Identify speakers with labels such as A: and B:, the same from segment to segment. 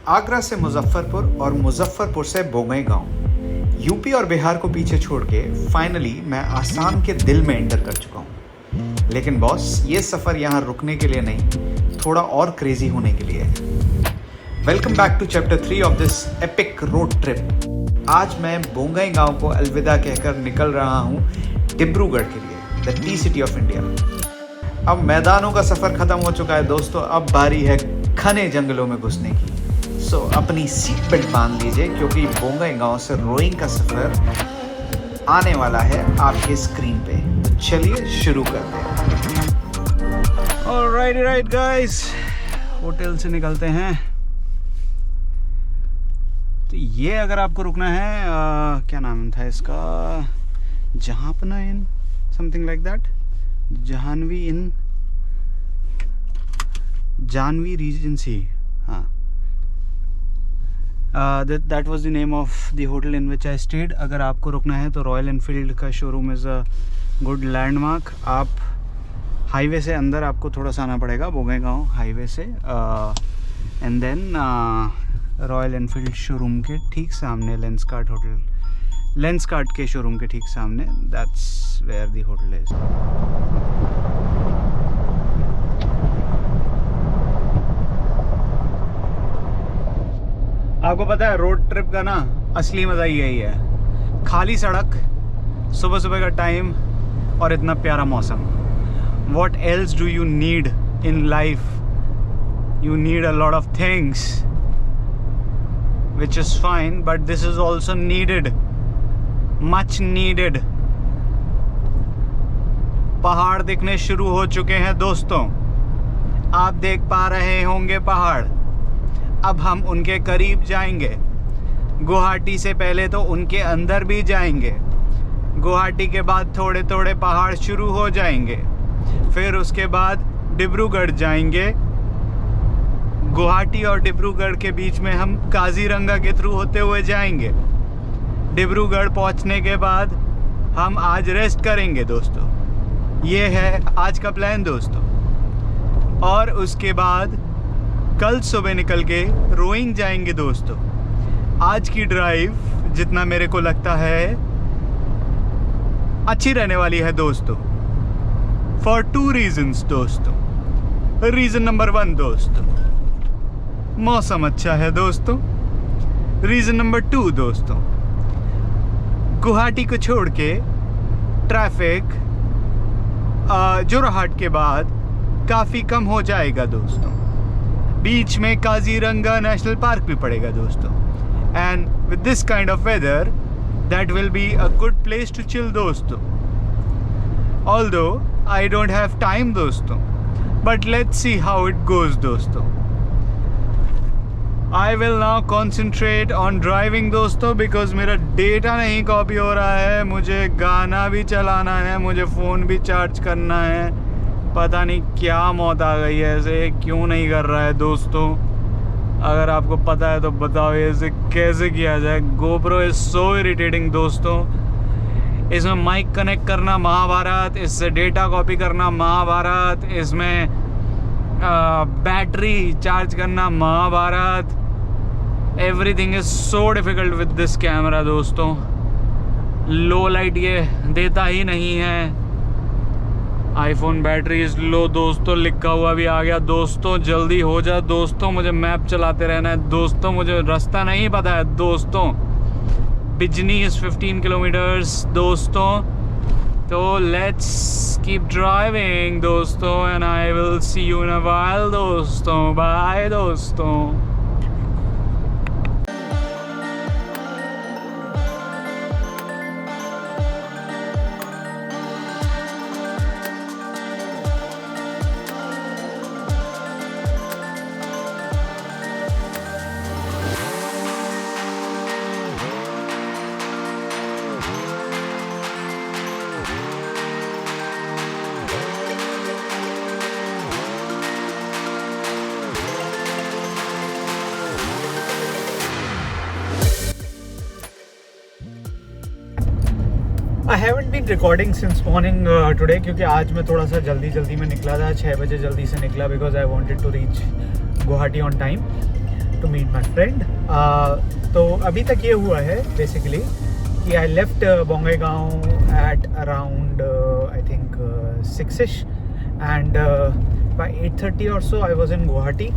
A: आगरा से मुजफ्फरपुर और मुजफ्फरपुर से बोंगईगांव, यूपी और बिहार को पीछे छोड़ के फाइनली मैं आसाम के दिल में एंटर कर चुका हूँ। लेकिन बॉस, ये सफ़र यहाँ रुकने के लिए नहीं, थोड़ा और क्रेजी होने के लिए है। Welcome back to chapter 3 of this epic road trip. आज मैं बोंगईगांव को अलविदा कहकर निकल रहा हूँ डिब्रूगढ़ के लिए, the T city of India. अब मैदानों का सफ़र ख़त्म हो चुका है दोस्तों, अब बारी है घने जंगलों में घुसने की। सो अपनी सीट बेल्ट बांध लीजिए क्योंकि बोंगईगांव से रोइंग का सफ़र आने वाला है आपके स्क्रीन पे। चलिए शुरू करते हैं। ऑलराइट राइट गाइस, होटल से निकलते हैं। तो ये अगर आपको रुकना है क्या नाम था इसका, Jahanpanah Inn, something like that, Jahnavi Inn, Jahnavi Regency, हाँ, that was the name of the hotel in which I stayed. अगर आपको रुकना है तो रॉयल एनफील्ड का showroom is a good landmark. आप हाईवे से अंदर आपको थोड़ा सा आना पड़ेगा, बोंगईगांव हाईवे से, and then Royal Enfield showroom के ठीक सामने लेंसकार्ट होटल, लेंसकार्ट के शोरूम के ठीक सामने, that's where the hotel is. आपको पता है रोड ट्रिप का ना असली मज़ा यही है, खाली सड़क, सुबह सुबह का टाइम और इतना प्यारा मौसम। What else do you need in life? You need a lot of things, which is fine, but this is also needed, much needed। पहाड़ दिखने शुरू हो चुके हैं दोस्तों, आप देख पा रहे होंगे पहाड़। अब हम उनके करीब जाएंगे। गुवाहाटी से पहले तो उनके अंदर भी जाएंगे। गुवाहाटी के बाद थोड़े थोड़े पहाड़ शुरू हो जाएंगे, फिर उसके बाद डिब्रूगढ़ जाएंगे। गुवाहाटी और डिब्रूगढ़ के बीच में हम काजीरंगा के थ्रू होते हुए जाएंगे। डिब्रूगढ़ पहुंचने के बाद हम आज रेस्ट करेंगे दोस्तों, ये है आज का प्लान दोस्तों। और उसके बाद कल सुबह निकल के रोइंग जाएंगे दोस्तों। आज की ड्राइव जितना मेरे को लगता है अच्छी रहने वाली है दोस्तों, फॉर 2 रीजंस दोस्तों। रीज़न नंबर 1 दोस्तों, मौसम अच्छा है दोस्तों। रीज़न नंबर 2 दोस्तों, गुवाहाटी को छोड़ के ट्रैफिक जोरहाट के बाद काफ़ी कम हो जाएगा दोस्तों। बीच में काजीरंगा नेशनल पार्क भी पड़ेगा दोस्तों, and with this kind of weather that will be a good place to chill दोस्तों। Although I don't have time दोस्तों, but let's see how it goes दोस्तों। I will now concentrate on driving दोस्तों, because मेरा data नहीं copy हो रहा है, मुझे गाना भी चलाना है, मुझे फ़ोन भी चार्ज करना है। पता नहीं क्या मौत आ गई है, ऐसे क्यों नहीं कर रहा है दोस्तों। अगर आपको पता है तो बताओ ऐसे कैसे किया जाए। गोप्रो इज़ सो इरिटेटिंग दोस्तों। इसमें माइक कनेक्ट करना महाभारत, इससे डेटा कॉपी करना महाभारत, इसमें बैटरी चार्ज करना Mahabharat. Everything is so difficult with this camera दोस्तों। लो लाइट ये देता ही नहीं है। आईफोन बैटरी इज़ लो दोस्तों, लिखा हुआ भी आ गया दोस्तों। जल्दी हो जा दोस्तों, मुझे मैप चलाते रहना है दोस्तों, मुझे रास्ता नहीं पता है दोस्तों। बिजनी इज़ 15 किलोमीटर्स दोस्तों। तो लेट्स कीप ड्राइविंग दोस्तों, and I will see you in a while दोस्तों। बाय दोस्तों। I haven't been recording since morning today, क्योंकि आज मैं थोड़ा सा जल्दी में निकला था, 6 बजे जल्दी से निकला, because I wanted to reach Guwahati on time.
B: to meet my friend. तो अभी तक ये हुआ है basically कि I left Bongaigaon at around I think 6ish and by 8:30 or so I was in Guwahati.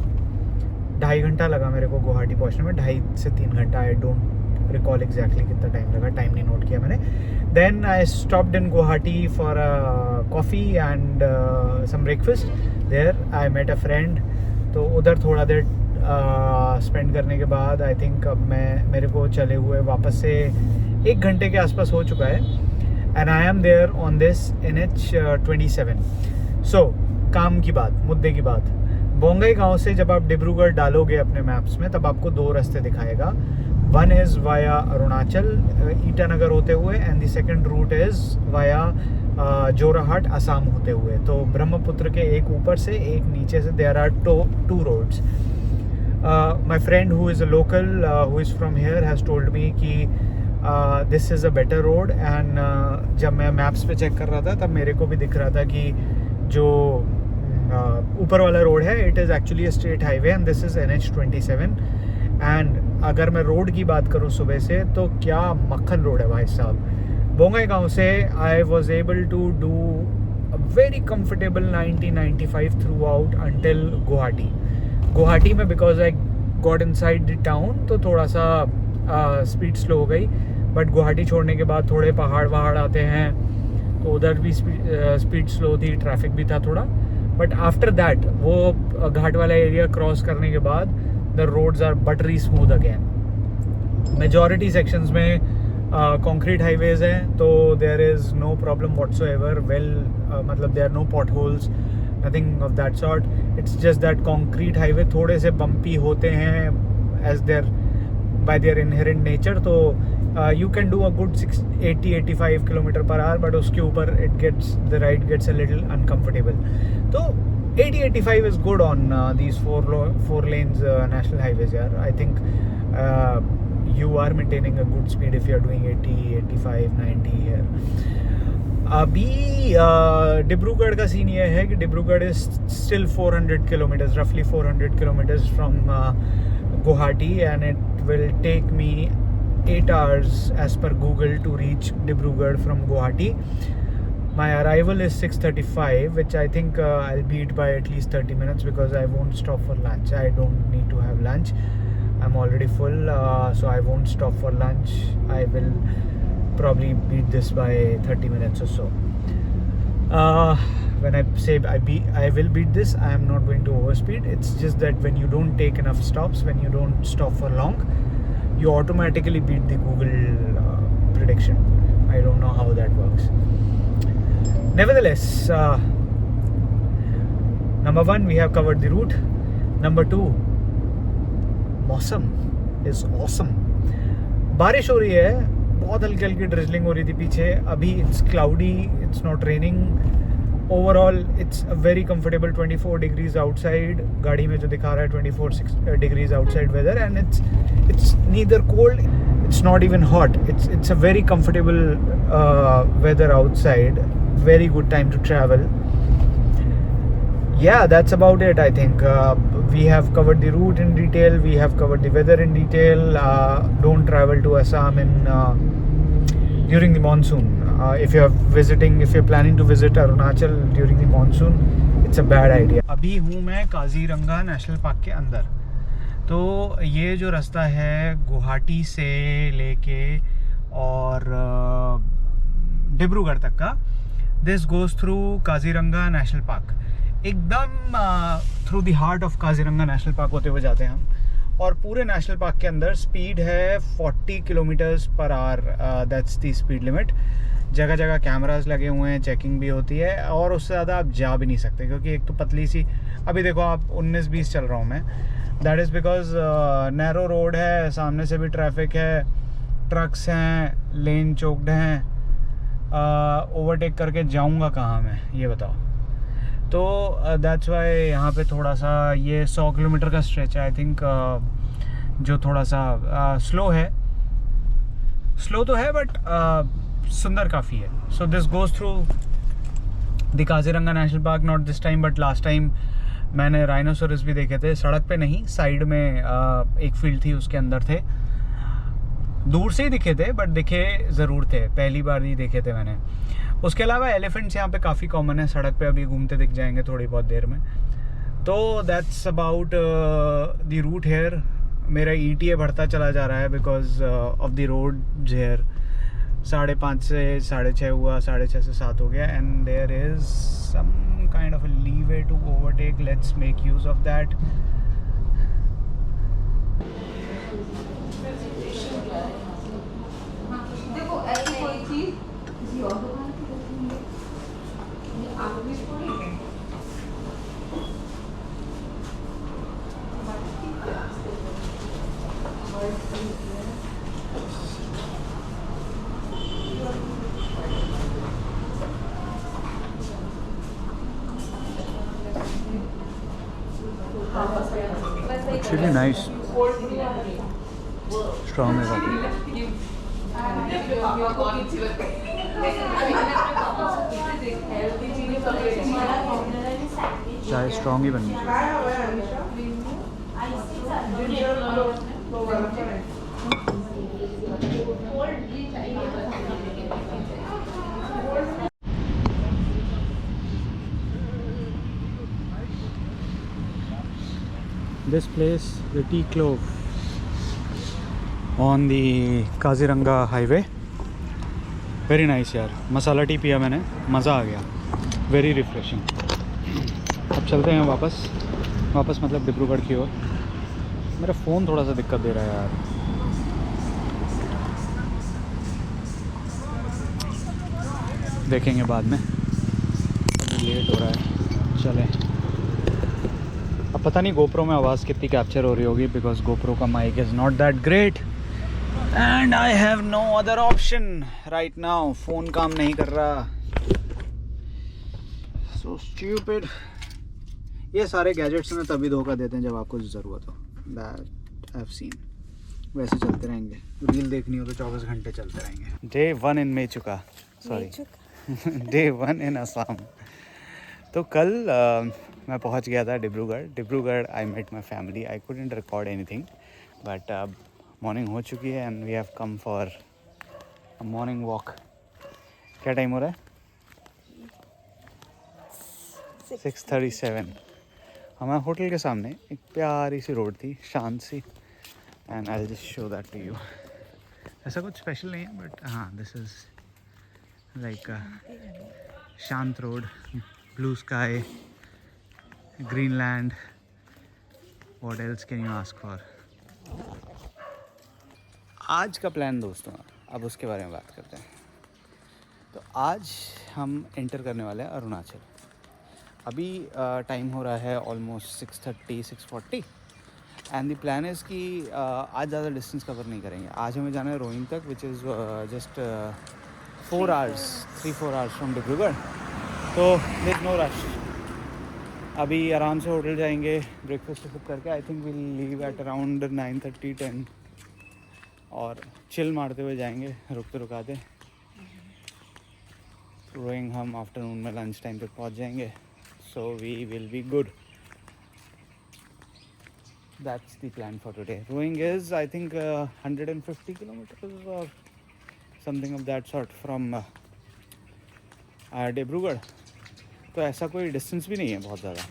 B: 2.5 घंटा लगा मेरे को गुवाहाटी पहुंचने में, 2.5 से 3 घंटा. आई डोंट रिकॉल एग्जैक्टली कितना टाइम लगा, टाइम नहीं नोट किया मैंने. Then I stopped in Guwahati for coffee and some breakfast. There I met a friend. तो उधर थोड़ा देर स्पेंड करने के बाद आई थिंक अब मेरे को चले हुए वापस से 1 घंटे के आसपास हो चुका है. And I am there on this NH27. So काम की बात, मुद्दे की बात. बोंगाईगांव से जब आप डिब्रूगढ़ डालोगे अपने मैप्स में तब आपको 2 रास्ते दिखाएगा. One is via Arunachal Itanagar होते हुए and the second route is via Jorhat Assam होते हुए. तो ब्रह्मपुत्र के एक ऊपर से एक नीचे से there are 2 roads. My friend who is a local who is from here has told me कि this is a better road. And जब मैं मैप्स पे चेक कर रहा था तब मेरे को भी दिख रहा था कि जो ऊपर वाला रोड है it is actually a state highway and this is NH27. And अगर मैं रोड की बात करूँ सुबह से तो क्या मक्खन रोड है भाई साहब. बोंगाईगांव से I was able to do a very comfortable 90-95 throughout until Guwahati. Guwahati में because I got inside the town तो थोड़ा सा स्पीड स्लो हो गई. बट गुवाहाटी छोड़ने के बाद थोड़े पहाड़ वहाड़ आते हैं तो उधर भी स्पीड स्लो थी, ट्रैफिक भी था थोड़ा. बट आफ्टर दैट वो घाट वाला एरिया क्रॉस करने के बाद the roads are buttery smooth again. Majority sections में कंक्रीट हाईवेज हैं तो there is no problem whatsoever. Well मतलब there are no pothole, nothing of that sort. It's just that concrete highway थोड़े से bumpy होते हैं as there by their inherent nature. तो you can do a good 80-85 kilometre per hour but उसके ऊपर the ride gets a little uncomfortable. तो 80-85 is good on these 4 lanes national highways यार. I think you are maintaining a good speed if you are doing 80-85-90 here. अभी डिब्रूगढ़ का scene ये है कि Dibrugarh is still 400 kilometers, roughly 400 kilometers from Guwahati and it will take me 8 hours as per Google to reach Dibrugarh from Guwahati. My arrival is 6:35, which I think I'll beat by at least 30 minutes because I won't stop for lunch. I don't need to have lunch. I'm already full, so I won't stop for lunch. I will probably beat this by 30 minutes or so. When I say I will beat this, I am not going to overspeed. It's just that when you don't take enough stops, when you don't stop for long, you automatically beat the Google prediction. I don't know how that works. Nevertheless, number 1 we have covered the route. Number 2, मौसम is awesome. बारिश हो रही है, बहुत हल्की हल्की drizzling हो रही थी पीछे. अभी it's cloudy, it's not raining. Overall it's a very comfortable 24 degrees outside. गाड़ी में जो दिखा रहा है 24 degrees outside weather and it's neither cold, it's not even hot. It's a very comfortable weather outside. Very good time to travel. Yeah, that's about it. I think we have covered the route in detail, we have covered the weather in detail. Don't travel to Assam during the monsoon. If you're planning to visit Arunachal during the monsoon, it's a bad idea. अभी हूँ मैं Kaziranga National park के अंदर. तो ये जो रास्ता है गुवाहाटी से लेके और डिब्रूगढ़ तक का, this goes through Kaziranga National Park. एकदम through the heart of Kaziranga National Park होते हुए जाते हैं हम. और पूरे नेशनल पार्क के अंदर स्पीड है 40 kilometres per hour. That's the speed limit. जगह जगह कैमरास लगे हुए हैं, चेकिंग भी होती है और उससे ज़्यादा आप जा भी नहीं सकते क्योंकि एक तो पतली सी, अभी देखो आप 19-20 चल रहा हूँ मैं. That is because narrow road है, सामने से भी ट्रैफिक है, ट्रक्स हैं, लेन चोक्ड हैं. ओवरटेक करके जाऊँगा कहाँ मैं, ये बताओ. तो दैट्स वाई यहाँ पे थोड़ा सा ये 100 किलोमीटर का स्ट्रेच है आई थिंक, जो थोड़ा सा स्लो है. स्लो तो है बट सुंदर काफ़ी है. So this goes through the Kaziranga National park. Not this time but last time मैंने राइनोसोरस भी देखे थे, सड़क पे नहीं, साइड में एक फील्ड थी उसके अंदर थे, दूर से ही दिखे थे बट दिखे ज़रूर थे, पहली बार ही देखे थे मैंने। उसके अलावा एलिफेंट्स यहाँ पे काफ़ी कॉमन है, सड़क पे अभी घूमते दिख जाएंगे थोड़ी बहुत देर में। तो that's about the route here. मेरा ETA बढ़ता चला जा रहा है because of the road here. 5:30 से 6:30 हुआ, 6:30 से 7 हो गया, and there is some kind of a leeway to overtake. Let's make use of that.
C: देखो ऐसी कोई चीज किसी और दुकान की होती है, ये आप भी थोड़ी है।
B: It's really nice. Strong है काफी। चाय स्ट्रॉन्ग ही बननी चाहिए। This place, the Tea Clove, on the Kaziranga highway. Very nice यार, मसाला टी पिया मैंने, मज़ा आ गया, very refreshing। अब चलते हैं वापस मतलब डिब्रूगढ़ की ओर। मेरा फ़ोन थोड़ा सा दिक्कत दे रहा है यार। देखेंगे बाद में, लेट हो रहा है, चलें। अब पता नहीं गोप्रो में आवाज़ कितनी कैप्चर हो रही होगी बिकॉज गोप्रो का mic is not that great and I have no other option right now. Phone काम नहीं कर रहा, सो स्टूपिड। ये सारे गैजेट्स में तभी धोखा देते हैं जब आपको ज़रूरत हो। That I have seen. वैसे चलते रहेंगे, रील देखनी हो तो 24 घंटे चलते रहेंगे। Day 1 in Mechuka, sorry Day 1 in Assam. तो कल मैं पहुंच गया था Dibrugarh. I met my family. I couldn't record anything but अब मॉर्निंग हो चुकी है and we have come for a morning walk. क्या टाइम हो रहा है? 6:37। हमारे होटल के सामने एक प्यारी सी रोड थी, शांत सी, and I will just show that to you. ऐसा कुछ स्पेशल नहीं है बट हाँ, दिस इज़ लाइक शांत road, blue sky, Greenland. What else can you ask for? आज का प्लान दोस्तों, अब उसके बारे में बात करते हैं। तो आज हम एंटर करने वाले हैं अरुणाचल। अभी टाइम हो रहा है almost 6:30 6:40 and the plan is कि आज ज़्यादा डिस्टेंस कवर नहीं करेंगे। आज हमें जाना है रोइंग तक, which is just 4 hours from Dibrugarh. तो देयर इज़ नो रश। अभी आराम से होटल जाएंगे, ब्रेकफास्ट करके I think will leave at around 9:30 10 और चिल मारते हुए जाएंगे रुकते। रोइंग हम आफ्टरनून में लंच टाइम पे पहुंच जाएंगे, so we will be good. That's the plan for today. Roing is I think 150 kilometers और something of that sort from Dibrugarh. तो ऐसा कोई डिस्टेंस भी नहीं है बहुत ज़्यादा।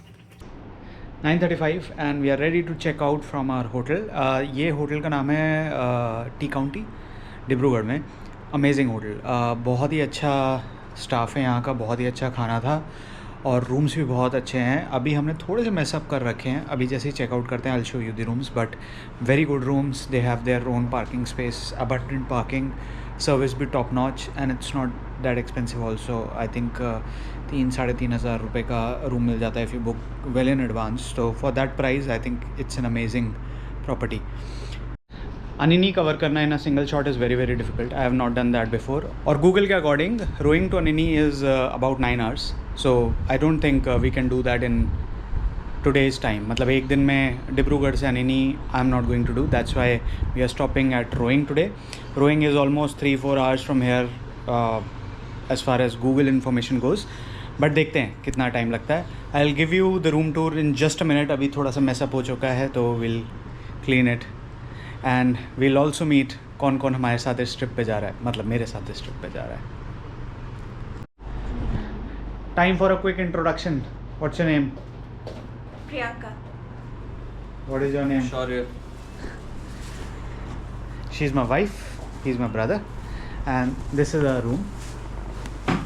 B: 9:35 and we are ready to check out from our hotel. ये होटल का नाम है टी काउंटी, डिब्रूगढ़ में। अमेजिंग होटल, बहुत ही अच्छा स्टाफ है यहाँ का, बहुत ही अच्छा खाना था और रूम्स भी बहुत अच्छे हैं। अभी हमने थोड़े से मैसअप कर रखे हैं, अभी जैसे ही चेकआउट करते हैं I will show you the rooms, but very good rooms. They have their own parking space, abundant parking, service भी top notch and it's not that expensive also. I think 3,000-3,500 रुपये का रूम मिल जाता है if you book well in advance. तो for that price I think it's an amazing property. Anini cover करना in a single shot is very very difficult. I have not done that before. और Google के according Roing to Anini is about 9 hours, so I don't think we can do that in today's time. मतलब एक दिन में डिब्रूगढ़ से Anini I am not going to do, that's why we are stopping at Roing today. Roing is almost 3-4 hours from here as far as Google information goes,
A: but देखते हैं कितना time लगता है. I will give you the room tour in just a minute. अभी थोड़ा सा mess up हो चुका है तो will clean it and will also meet कौन कौन हमारे साथ इस ट्रिप पे जा रहा है, मतलब मेरे साथ इस ट्रिप पे जा रहा है. Time for a quick introduction. What's your name?
C: Priyanka.
A: What is your name?
D: Shaurya.
A: She is my wife, he is my brother and this is a room.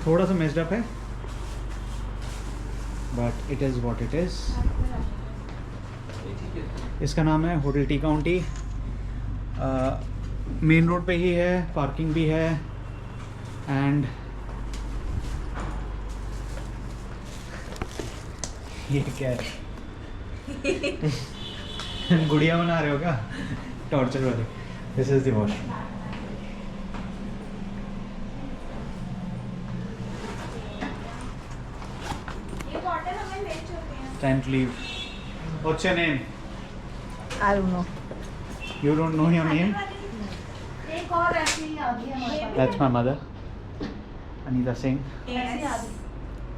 A: थोड़ा सा मेस्ड अप है but it is what it is. इसका नाम है hotel T county. Main road पे ही है, parking भी है एंड ये क्या है? गुड़िया बना रहे हो क्या? टॉर्चर वाली. This is the washroom.
C: ये बॉटल हमें ले चुके हैं.
A: Time to leave. What's your name?
C: I don't know.
A: You don't know your name?
C: एक और ऐसी ही आ गई हमारे पास.
A: That's my mother, Anita Singh.
C: ऐसी आ गई.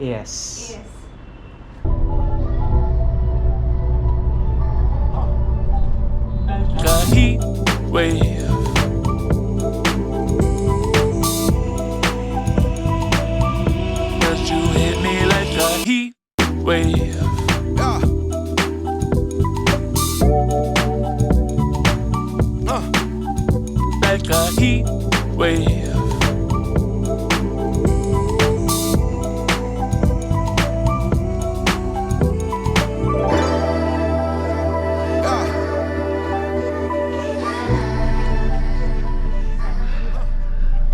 A: Yes.
C: Yes.
D: Like a heat wave. But you hit me like a heat wave. Like a heat wave.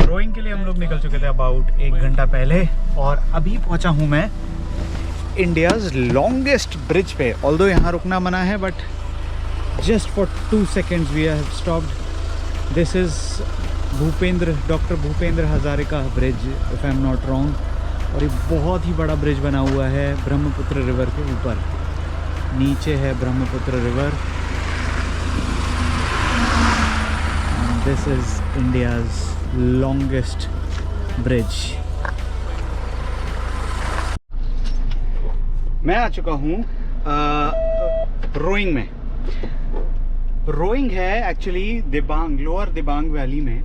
A: Roing के लिए हम लोग निकल चुके थे अबाउट 1 घंटा पहले और अभी पहुंचा हूं मैं इंडियाज़ लॉन्गेस्ट ब्रिज पे. ऑल्दो यहाँ रुकना मना है but just for 2 seconds we have stopped. This is doctor Bhupendra Hazarika bridge if I am not wrong. और ये बहुत ही बड़ा ब्रिज बना हुआ है ब्रह्मपुत्र रिवर के ऊपर. नीचे है Brahmaputra river. This is India's longest bridge. मैं आ चुका हूँ रोइंग में. रोइंग है actually Dibang, lower Dibang valley में.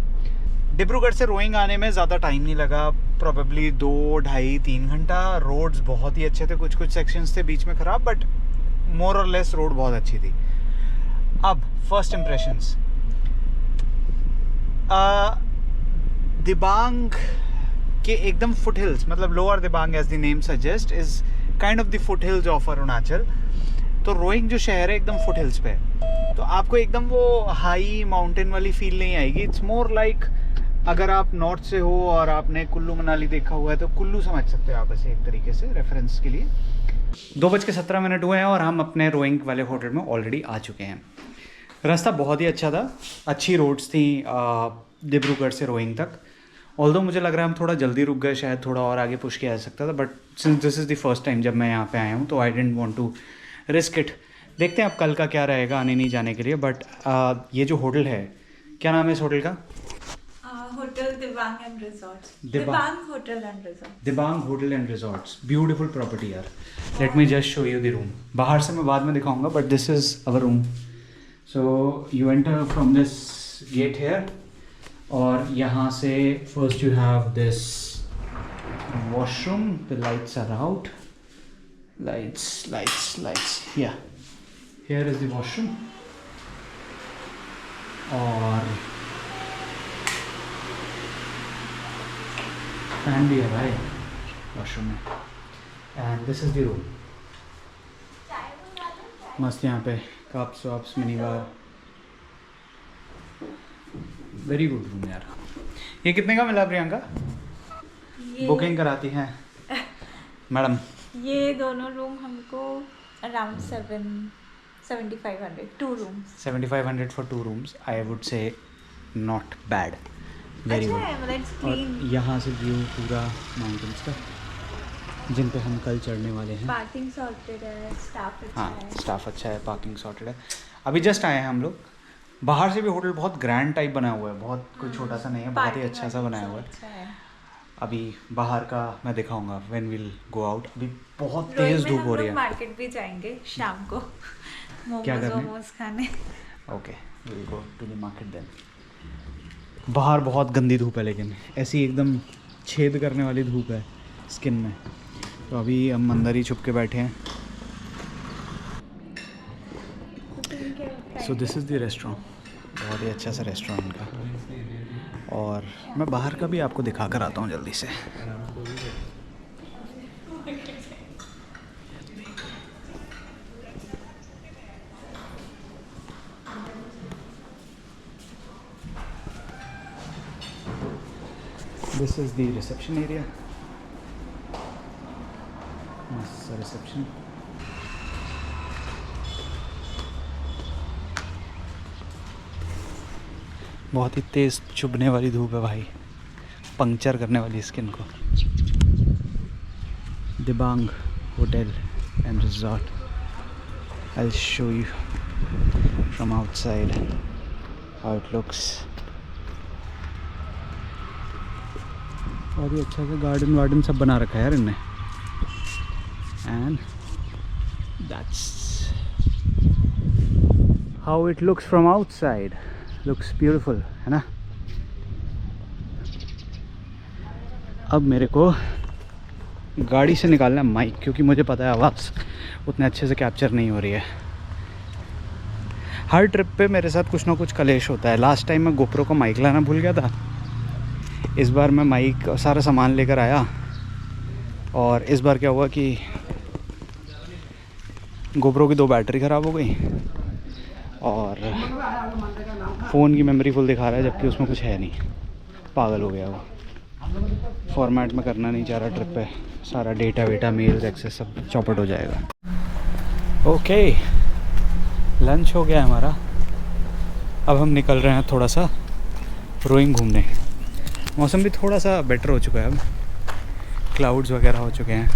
A: डिब्रूगढ़ से रोइंग आने में ज़्यादा टाइम नहीं लगा, प्रॉबेबली 2, ढाई, 3 घंटा. रोड्स बहुत ही अच्छे थे, कुछ कुछ सेक्शंस थे बीच में ख़राब बट मोर और लेस रोड बहुत अच्छी थी. अब फर्स्ट इम्प्रेशंस. दिबांग के एकदम फुट हिल्स, मतलब lower Dibang as the name suggest is kind of the foothills of Arunachal. तो रोइंग जो शहर है एकदम फुट हिल्स पे है, तो आपको एकदम वो हाई माउंटेन वाली फील नहीं आएगी. इट्स मोर लाइक अगर आप नॉर्थ से हो और आपने कुल्लू मनाली देखा हुआ है तो कुल्लू समझ सकते हो आप ऐसे एक तरीके से रेफरेंस के लिए. 2:17 हुए हैं और हम अपने रोइंग वाले होटल में ऑलरेडी आ चुके हैं. रास्ता बहुत ही अच्छा था, अच्छी रोड्स थी डिब्रूगढ़ से रोइंग तक. ऑल्दो मुझे लग रहा है हम थोड़ा जल्दी रुक गए, शायद थोड़ा और आगे पुश किया जा सकता था but since this is the first time जब मैं यहाँ पे आया हूँ तो I didn't want to risk it. देखते हैं अब कल का क्या रहेगा आने नहीं जाने के लिए. बट ये जो होटल है, क्या नाम है इस होटल का?
C: Hotel Dibang and Resorts.
A: Dibang
C: Dibang Hotel and Resorts.
A: Dibang Hotel and Resorts. Beautiful property यार. Let me just show you the room. बाहर से मैं बाद में दिखाऊंगा but this is our room. So you enter from this gate here और यहाँ से first you have this washroom. The lights are out. Lights या हियर इज द वॉशरूम. और फैन भी है भाई वॉशरूम में. And this is the room. मस्त यहाँ पे कप्स वप्स, mini bar. Very good room यार. ये कितने का मिला प्रियंका? बुकिंग कराती हैं मैडम.
C: ये दोनों रूम हमको around 7,500 2 rooms.
A: 7,500 for 2 rooms. I would say not bad. Very
C: अच्छा
A: गुड.
C: है, मतलब इट्स
A: और
C: क्लीन.
A: यहाँ से व्यू पूरा माउंटेन्स का जिन पे हम कल चढ़ने वाले हैं.
C: पार्किंग सॉर्टेड है, स्टाफ अच्छा
A: हाँ
C: है.
A: स्टाफ अच्छा है, पार्किंग सॉर्टेड है. अभी जस्ट आए हैं हम लोग. बाहर से भी होटल बहुत ग्रैंड टाइप बना हुआ है, बहुत कोई छोटा सा नहीं है, बहुत ही अच्छा सा बनाया हुआ है.
C: अच्छा है.
A: अभी बाहर का मैं दिखाऊंगा व्हेन विल गो आउट। अभी बहुत तेज़ धूप हो रही है।
C: मार्केट भी जाएंगे शाम को
A: क्या
C: मोमोज
A: करने?
C: वोमोज खाने।
A: Okay will go to the market then. बाहर बहुत गंदी धूप है, लेकिन ऐसी एकदम छेद करने वाली धूप है स्किन में। तो अभी हम अंदर ही छुप के बैठे हैं। So this is the restaurant, बहुत ही अच्छा सा रेस्टोरेंट का। और मैं बाहर का भी आपको दिखा कर आता हूँ जल्दी से। This is the reception area, मस्त सा रिसेप्शन। बहुत ही तेज़ चुभने वाली धूप है भाई, पंक्चर करने वाली स्किन को। Dibang Hotel and resort, I will show you from outside how it looks. बहुत ही अच्छा सा गार्डन वार्डन सब बना रखा है यार इनने। And that's how it looks from outside. Looks beautiful, है ना। अब मेरे को गाड़ी से निकालना है माइक, क्योंकि मुझे पता है आवाज़ उतने अच्छे से कैप्चर नहीं हो रही है। हर ट्रिप पे मेरे साथ कुछ ना कुछ कलेश होता है। लास्ट टाइम मैं गोप्रो का माइक लाना भूल गया था। इस बार मैं माइक सारा सामान लेकर आया, और इस बार क्या हुआ कि गोप्रो की 2 बैटरी ख़राब हो गई और फ़ोन की मेमोरी फुल दिखा रहा है, जबकि उसमें कुछ है नहीं। पागल हो गया वो। फॉर्मेट में करना नहीं चाह रहा ट्रिप पे, सारा डेटा वेटा मेल्स एक्सेस सब चौपट हो जाएगा। ओके, लंच हो गया हमारा। अब हम निकल रहे हैं थोड़ा सा रोइंग घूमने। मौसम भी थोड़ा सा बेटर हो चुका है, अब क्लाउड्स वगैरह हो चुके हैं।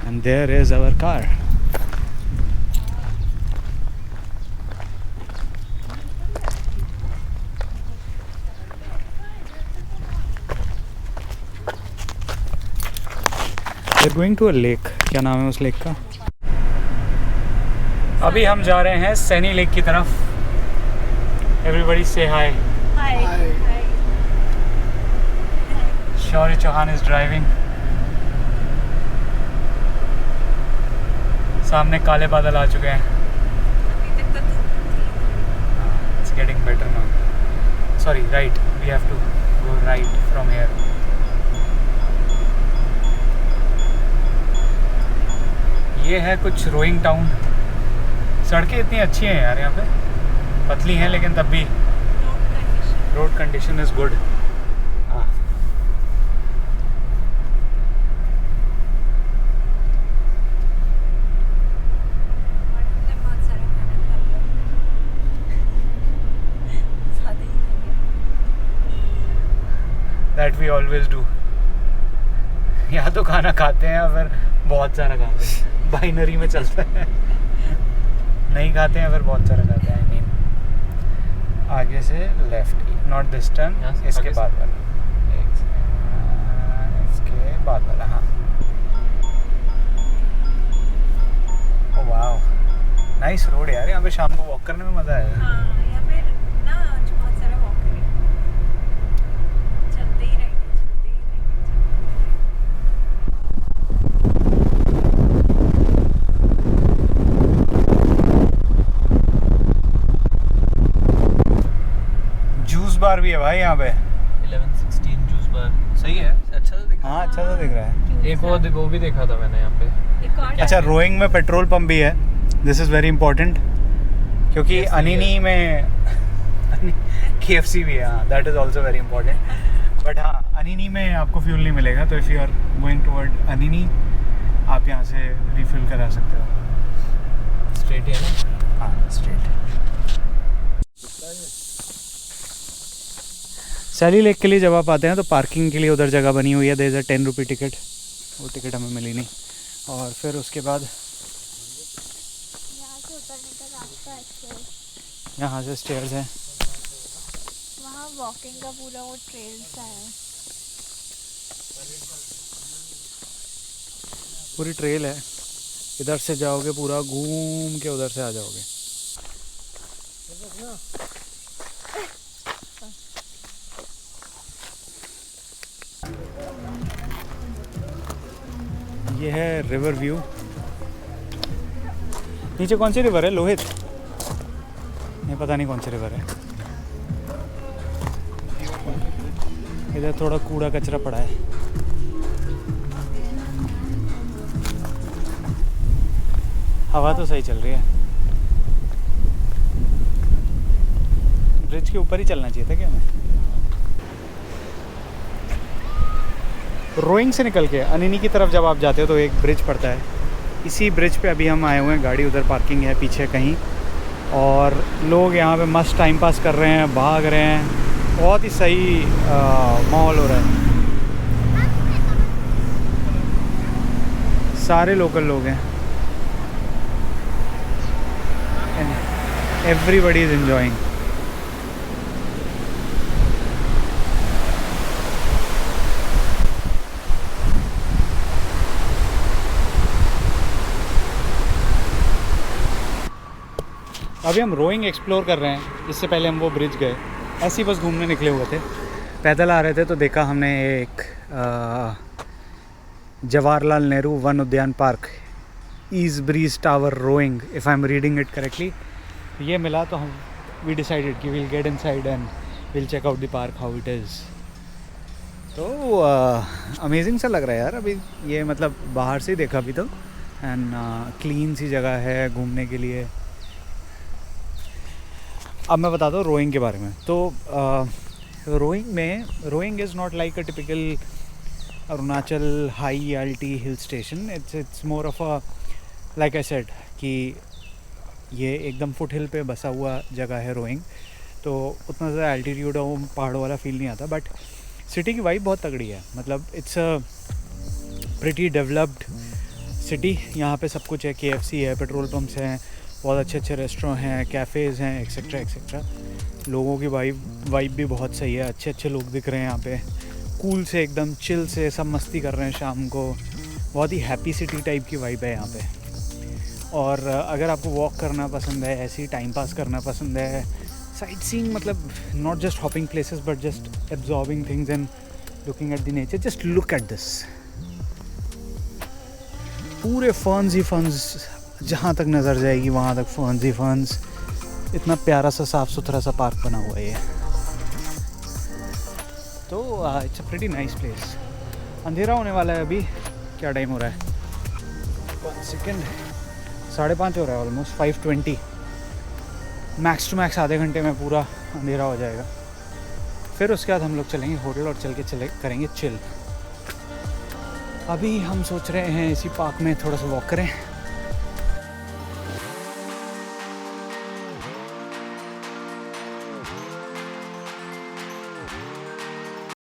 A: And there is our car. We are going to a lake. क्या नाम है उस लेक का? अभी हम जा रहे हैं सैनी लेक की तरफ। एवरीबॉडी से हाय। Shaurya Chauhan is driving. सामने काले बादल आ चुके हैं। It's getting better now. Sorry, right, we have to go right from here. ये है कुछ रोइंग टाउन। सड़कें इतनी अच्छी हैं यार यहाँ पे, पतली हैं लेकिन तब भी road condition is good. That we always do. या तो खाना खाते हैं या फिर बहुत सारा खाते हैं, बाइनरी में चलता है। नहीं खाते हैं फिर बहुत सारा खाते हैं। आई मीन आगे से लेफ्ट, नॉट दिस टर्न, इसके बाद वाला, इसके बाद वाला। हाँ, ओह वाओ, नाइस रोड यार। यहाँ पे शाम को वॉक करने में मज़ा आएगा। जूस बार भी है भाई यहाँ पे।
E: 11-16 जूस बार सही है, अच्छा सा दिख रहा है।
A: हाँ, अच्छा सा दिख रहा है।
E: एक वो भी देखा था मैंने यहाँ पे।
A: अच्छा, रोइंग में पेट्रोल पंप भी है। दिस इज़ वेरी इंपॉर्टेंट, क्योंकि अनिनी में KFC भी है। हाँ, that is also very important. But हाँ, अनिनी में आपको फ्यूल नहीं मिलेगा, तो if you are going toward Anini आप यहाँ से रिफिल करा सकते हो।
E: स्ट्रेट है ना?
A: हाँ, स्ट्रेट। सैली लेक के लिए जब आप आते हैं तो पार्किंग के लिए उधर जगह बनी हुई है। देयर इज़ अ 10 रुपये टिकट। वो टिकट हमें मिली नहीं। और फिर उसके बाद
F: यहाँ से उतरने का रास्ता है।
A: यहाँ से स्टेयर्स हैं।
C: यहाँ वॉकिंग का पूरा वो ट्रेल सा है।
B: पूरी ट्रेल है, इधर से जाओगे पूरा घूम के उधर से आ जाओगे। ये है रिवर व्यू। नीचे कौन सी रिवर है? लोहित? नहीं, पता नहीं कौन सी रिवर है। इधर थोड़ा कूड़ा कचरा पड़ा है। हवा तो सही चल रही है। ब्रिज के ऊपर ही चलना चाहिए था क्या हमें? रोइंग से निकल के अनिनी की तरफ जब आप जाते हो तो एक ब्रिज पड़ता है। इसी ब्रिज पे अभी हम आए हुए हैं, गाड़ी उधर पार्किंग है पीछे कहीं, और लोग यहाँ पे मस्त टाइम पास कर रहे हैं, भाग रहे हैं। बहुत ही सही माहौल हो रहा है। सारे लोकल लोग हैं। Everybody is enjoying. अभी हम रोइंग एक्सप्लोर कर रहे हैं। इससे पहले हम वो ब्रिज गए, ऐसे ही बस घूमने निकले हुए थे। पैदल आ रहे थे तो देखा हमने एक जवाहरलाल नेहरू वन उद्यान पार्क, ईज ब्रीज tower Roing, if I am reading it correctly, ये मिला। तो हम वी डिसाइडेड कि will get inside and will check out the park how it is. तो अमेजिंग सा लग रहा है यार। अभी ये मतलब बाहर से ही देखा अभी तो, एंड क्लीन सी जगह है घूमने के लिए। अब मैं बताता हूँ रोइंग के बारे में। तो Roing is not like a typical Arunachal high altitude hill station. It's more of a, like I said, कि ये एकदम फुट हिल पे बसा हुआ जगह है रोइंग। तो उतना ज़्यादा एल्टीट्यूड और पहाड़ों वाला फील नहीं आता, बट सिटी की वाइब बहुत तगड़ी है। मतलब it's a pretty developed city. यहाँ पे सब कुछ है, KFC है, पेट्रोल पम्प्स हैं, बहुत अच्छे अच्छे रेस्टोरेंट हैं, कैफ़ेज़ हैं, एक्सेट्रा एक्सेट्रा। लोगों की वाइब भी बहुत सही है। अच्छे अच्छे लोग दिख रहे हैं यहाँ पे, कूल से, एकदम चिल से, सब मस्ती कर रहे हैं शाम को। बहुत ही हैप्पी सिटी टाइप की वाइब है यहाँ पे। और अगर आपको वॉक करना पसंद है, ऐसे ही टाइम पास करना पसंद है, साइट सीइंग, मतलब not just hopping places but just absorbing things and looking at the nature, just look at this. पूरे फर्न्स ही फर्न्स, जहाँ तक नज़र जाएगी वहाँ तक फर्न्स ही फर्न्स। इतना प्यारा सा साफ़ सुथरा सा पार्क बना हुआ है ये। तो it's a pretty nice place. अंधेरा होने वाला है अभी। क्या टाइम हो रहा है? 1 सेकेंड, 5:30 हो रहा है, ऑलमोस्ट 5:20। मैक्स टू मैक्स आधे घंटे में पूरा अंधेरा हो जाएगा। फिर उसके बाद हम लोग चलेंगे होटल और चल के करेंगे चिल। अभी हम सोच रहे हैं इसी पार्क में थोड़ा सा वॉक करें।